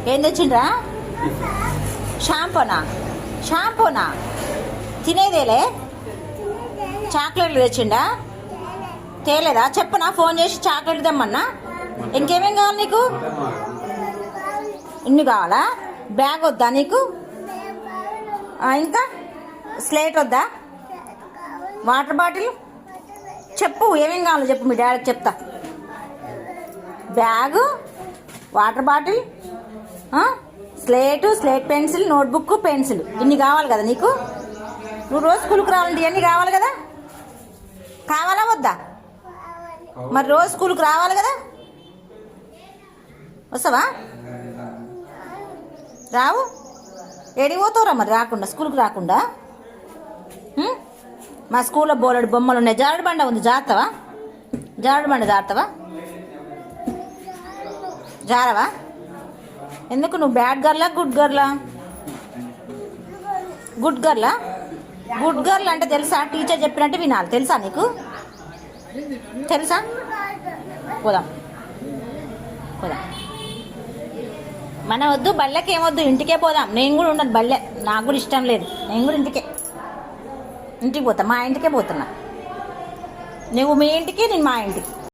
ఏం తెచ్చిండ్రా? షాంపూనా తినేదేలే. చాక్లెట్లు తెచ్చిండా? తేలేదా? చెప్పనా ఫోన్ చేసి చాక్లెట్ తెమ్మన్నా? ఇంకేమేం కావాలి నీకు? ఇన్ని కావాలా? బ్యాగ్ వద్దా నీకు? ఇంకా స్లేట్ వద్దా? వాటర్ బాటిల్ చెప్పు, ఏమేం కావాలో చెప్పు, మీ డాడీకి చెప్తా. Bag, water bottle, slate pencil, notebook, pencil, ఇన్ని కావాలి కదా నీకు? నువ్వు రోజు స్కూల్కి రావాలంటే ఇవన్నీ కావాలి కదా? కావాలా వద్దా? మరి రోజు స్కూల్కి రావాలి కదా? వస్తావా? రావు? ఏడికి పోతావురా మరి రాకుండా, స్కూల్కి రాకుండా? మా స్కూల్లో బోలెడు బొమ్మలు ఉన్నాయి. జారుడు బండ ఉంది, జారుతావా? జారుతావా? జారవా? ఎందుకు? నువ్వు బ్యాడ్ గర్లా గుడ్ గర్లా? గుడ్ గర్లా? గుడ్ గర్ల్ అంటే తెలుసా? టీచర్ చెప్పినట్టు వినాలి. తెలుసా నీకు? తెలుసా? పోదాం. మన వద్దు, బళ్ళకి ఏమొద్దు, ఇంటికే పోదాం. నేను కూడా ఉండను బళ్ళే, నాకు కూడా ఇష్టం లేదు. నేను కూడా ఇంటికి పోతా, మా ఇంటికే పోతున్నా. నువ్వు మీ ఇంటికి, నేను మా ఇంటికి.